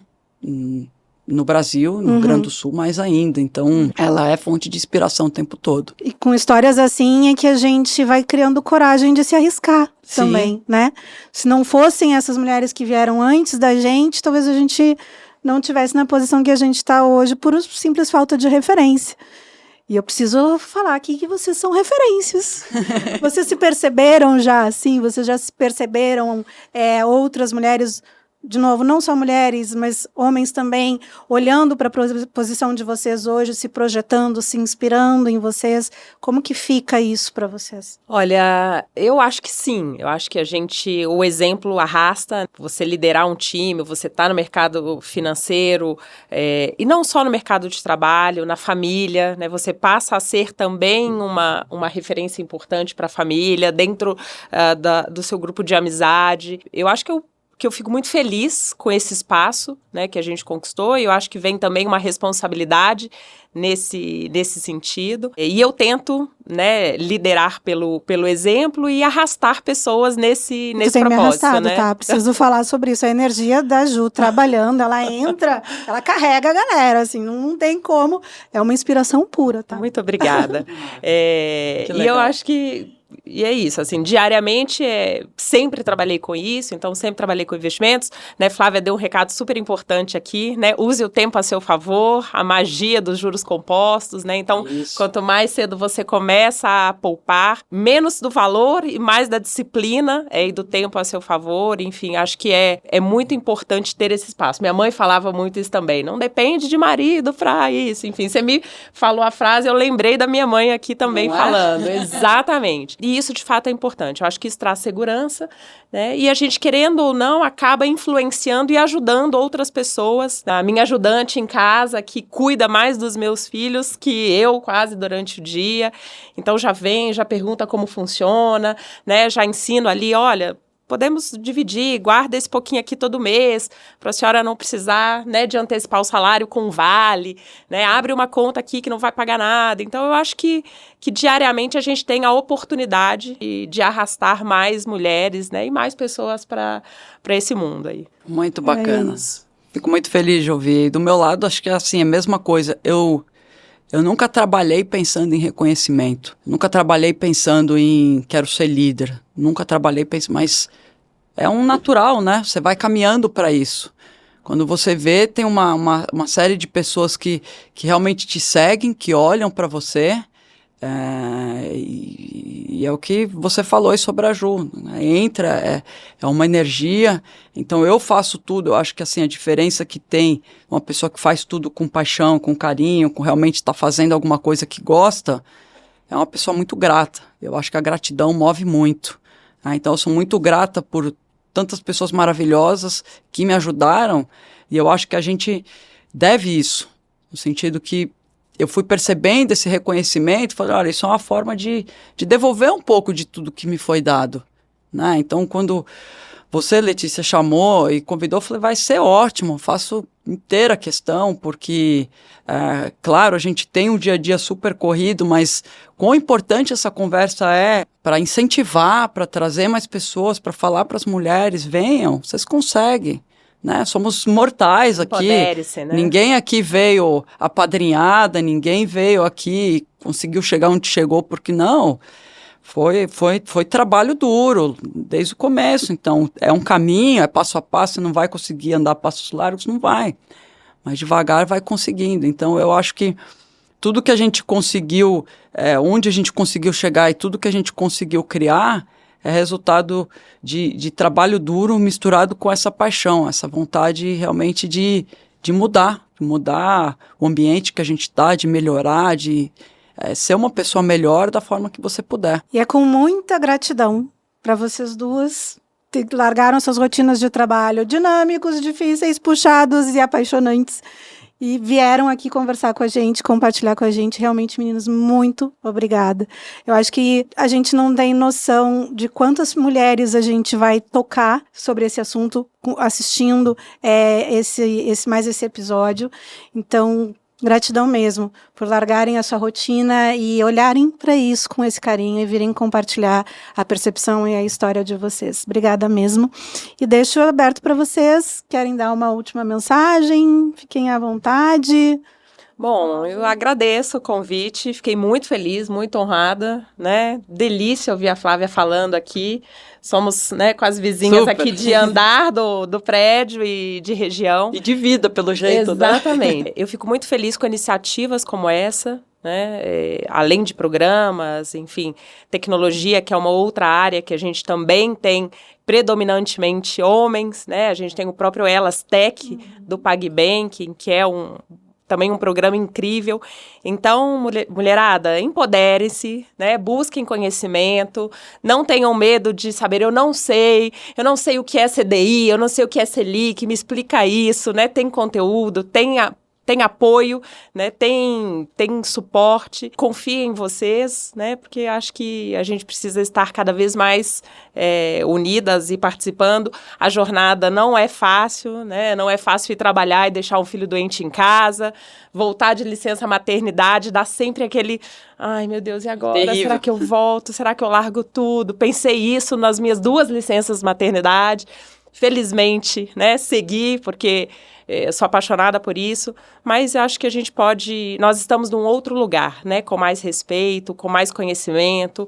no Brasil, no Rio Grande do Sul, mais ainda. Então, ela é fonte de inspiração o tempo todo. E com histórias assim é que a gente vai criando coragem de se arriscar também, né? Se não fossem essas mulheres que vieram antes da gente, talvez a gente não tivesse na posição que a gente está hoje por simples falta de referência. E eu preciso falar aqui que vocês são referências. Vocês se perceberam já assim? Vocês já se perceberam outras mulheres, de novo, não só mulheres, mas homens também, olhando para a posição de vocês hoje, se projetando, se inspirando em vocês? Como que fica isso para vocês? Olha, eu acho que sim. Eu acho que o exemplo arrasta. Você liderar um time, você tá no mercado financeiro, e não só no mercado de trabalho, na família, né? Você passa a ser também uma referência importante para a família, dentro do seu grupo de amizade. Eu acho que eu fico muito feliz com esse espaço, né, que a gente conquistou, e eu acho que vem também uma responsabilidade nesse sentido. E eu tento, né, liderar pelo exemplo e arrastar pessoas nesse propósito, me arrastado, né? tá? Preciso falar sobre isso. A energia da Ju trabalhando, ela entra, ela carrega a galera, assim, não tem como. É uma inspiração pura, tá? Muito obrigada. E eu acho que e é isso, assim, diariamente sempre trabalhei com isso, então sempre trabalhei com investimentos, né? Flávia deu um recado super importante aqui, né? Use o tempo a seu favor, a magia dos juros compostos, né? Então, quanto mais cedo você começa a poupar, menos do valor e mais da disciplina e do tempo a seu favor, enfim, acho que é muito importante ter esse espaço. Minha mãe falava muito isso também, não depende de marido para isso, enfim, você me falou a frase, eu lembrei da minha mãe aqui também falando, exatamente. E isso, de fato, é importante. Eu acho que isso traz segurança, né? E a gente, querendo ou não, acaba influenciando e ajudando outras pessoas. A minha ajudante em casa, que cuida mais dos meus filhos que eu, quase durante o dia. Então, já vem, já pergunta como funciona, né? Já ensino ali, olha, podemos dividir, guarda esse pouquinho aqui todo mês, para a senhora não precisar, né, de antecipar o salário com vale, né, abre uma conta aqui que não vai pagar nada. Então, eu acho que diariamente a gente tem a oportunidade de arrastar mais mulheres, né, e mais pessoas para esse mundo aí. Muito bacana. Fico muito feliz de ouvir. Do meu lado, acho que é assim, a mesma coisa. Eu nunca trabalhei pensando em reconhecimento, nunca trabalhei pensando em quero ser líder, nunca trabalhei pensando, mas é um natural, né? Você vai caminhando para isso. Quando você vê, tem uma série de pessoas que realmente te seguem, que olham para você, e é o que você falou aí sobre a Ju, né? Entra, é uma energia. Então eu faço tudo, eu acho que assim, a diferença que tem uma pessoa que faz tudo com paixão, com carinho, com realmente estar fazendo alguma coisa que gosta, é uma pessoa muito grata. Eu acho que a gratidão move muito, né? Então eu sou muito grata por tantas pessoas maravilhosas que me ajudaram, e eu acho que a gente deve isso, no sentido que eu fui percebendo esse reconhecimento, falei, olha, isso é uma forma de devolver um pouco de tudo que me foi dado, né? Então, quando você, Letícia, chamou e convidou, eu falei, vai ser ótimo, faço inteira a questão, porque, claro, a gente tem um dia a dia super corrido, mas quão importante essa conversa é para incentivar, para trazer mais pessoas, para falar para as mulheres, venham, vocês conseguem. Né? Somos mortais aqui, Empodere-se, né? Ninguém aqui veio apadrinhada, ninguém veio aqui, conseguiu chegar onde chegou, porque não, foi trabalho duro, desde o começo, então é um caminho, é passo a passo, você não vai conseguir andar passos largos, não vai, mas devagar vai conseguindo, então eu acho que tudo que a gente conseguiu, onde a gente conseguiu chegar e tudo que a gente conseguiu criar, é resultado de trabalho duro misturado com essa paixão, essa vontade realmente de mudar o ambiente que a gente está, de melhorar, de ser uma pessoa melhor da forma que você puder. E é com muita gratidão para vocês duas que largaram suas rotinas de trabalho dinâmicos, difíceis, puxados e apaixonantes e vieram aqui conversar com a gente, compartilhar com a gente. Realmente, meninos, muito obrigada. Eu acho que a gente não tem noção de quantas mulheres a gente vai tocar sobre esse assunto assistindo esse episódio. Então, gratidão mesmo por largarem a sua rotina e olharem para isso com esse carinho e virem compartilhar a percepção e a história de vocês. Obrigada mesmo. E deixo aberto para vocês. Querem dar uma última mensagem? Fiquem à vontade. Bom, eu agradeço o convite, fiquei muito feliz, muito honrada, né? Delícia ouvir a Flávia falando aqui. Somos, né, quase vizinhas Super. Aqui de andar do prédio e de região. E de vida, pelo jeito, Exatamente. né? Eu fico muito feliz com iniciativas como essa, né? Além de programas, enfim, tecnologia, que é uma outra área que a gente também tem predominantemente homens, né? A gente tem o próprio Elas Tech do PagBank, que é também um programa incrível. Então, mulherada, empoderem-se, né? Busquem conhecimento, não tenham medo de saber, eu não sei o que é CDI, eu não sei o que é Selic, me explica isso, né? Tem conteúdo, tem apoio, né? Tem suporte, confiem em vocês, né? Porque acho que a gente precisa estar cada vez mais unidas e participando. A jornada não é fácil, né? Não é fácil ir trabalhar e deixar um filho doente em casa, voltar de licença maternidade, dá sempre aquele, ai meu Deus, e agora? Terrível. Será que eu volto? Será que eu largo tudo? Pensei isso nas minhas 2 licenças maternidade. Felizmente, né, segui, porque sou apaixonada por isso, mas acho que a gente nós estamos num outro lugar, né, com mais respeito, com mais conhecimento,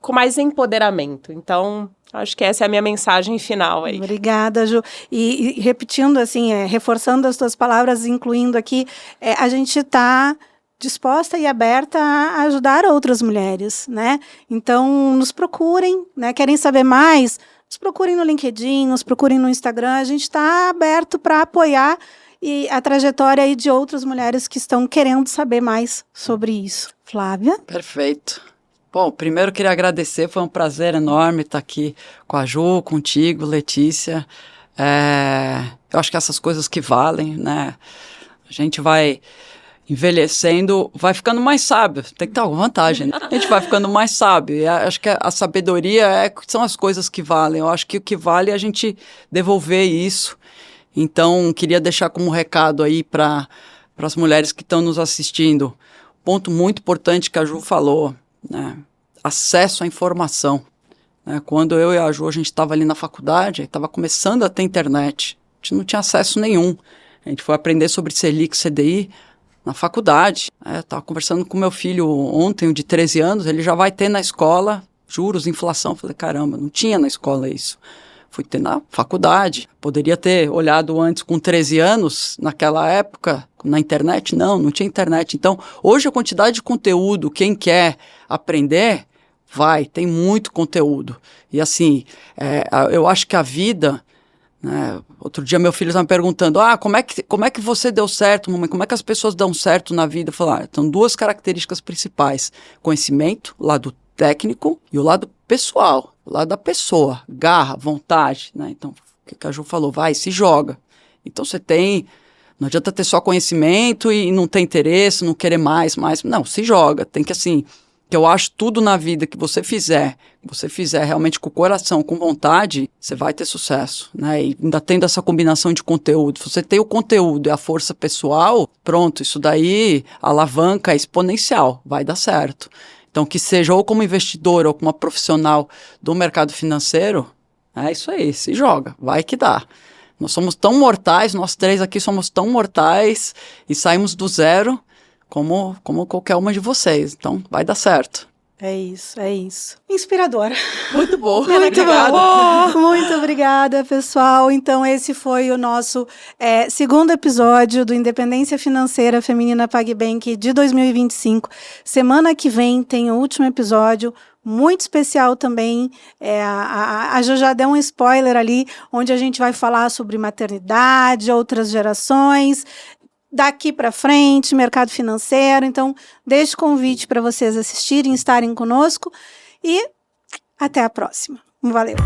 com mais empoderamento. Então, acho que essa é a minha mensagem final aí. Obrigada, Ju. E repetindo, assim, reforçando as tuas palavras, incluindo aqui, a gente está disposta e aberta a ajudar outras mulheres, né? Então, nos procurem, né? Querem saber mais? Nos procurem no LinkedIn, nos procurem no Instagram. A gente está aberto para apoiar a trajetória aí de outras mulheres que estão querendo saber mais sobre isso. Flávia? Perfeito. Bom, primeiro queria agradecer, foi um prazer enorme estar aqui com a Ju, contigo, Letícia. Eu acho que essas coisas que valem, né? A gente vai envelhecendo, vai ficando mais sábio, tem que ter alguma vantagem, né? A gente vai ficando mais sábio, e acho que a sabedoria são as coisas que valem, eu acho que o que vale é a gente devolver isso. Então, queria deixar como recado aí para as mulheres que estão nos assistindo, ponto muito importante que a Ju falou, né? Acesso à informação, né? Quando eu e a Ju, a gente estava ali na faculdade, estava começando a ter internet, a gente não tinha acesso nenhum, a gente foi aprender sobre Selic, CDI, na faculdade. Estava conversando com meu filho ontem, de 13 anos, ele já vai ter na escola juros, inflação. Falei, caramba, não tinha na escola isso. Fui ter na faculdade. Poderia ter olhado antes com 13 anos, naquela época, na internet. Não tinha internet. Então, hoje a quantidade de conteúdo, quem quer aprender, tem muito conteúdo. E assim, eu acho que a vida... Outro dia meu filho estava me perguntando, como é que você deu certo, mamãe? Como é que as pessoas dão certo na vida? Eu falei, então 2 características principais, conhecimento, o lado técnico e o lado pessoal, o lado da pessoa, garra, vontade, né? Então, o que a Ju falou, se joga. Então não adianta ter só conhecimento e não ter interesse, não querer mais, não, se joga, tem que assim, que eu acho tudo na vida que você fizer realmente com o coração, com vontade, você vai ter sucesso, né? E ainda tendo essa combinação de conteúdo. Se você tem o conteúdo e a força pessoal, pronto, isso daí, a alavanca é exponencial, vai dar certo. Então, que seja ou como investidor ou como profissional do mercado financeiro, é isso aí, se joga, vai que dá. Nós somos tão mortais, nós 3 aqui somos tão mortais e saímos do zero como qualquer uma de vocês. Então, vai dar certo. É isso, é isso. Inspiradora. Muito bom. Muito bom. Muito obrigada, pessoal. Então, esse foi o nosso segundo episódio do Independência Financeira Feminina PagBank de 2025. Semana que vem tem o último episódio, muito especial também. A Jo já deu um spoiler ali, onde a gente vai falar sobre maternidade, outras gerações, daqui para frente, mercado financeiro. Então, deixo o convite para vocês assistirem, estarem conosco e até a próxima. Valeu!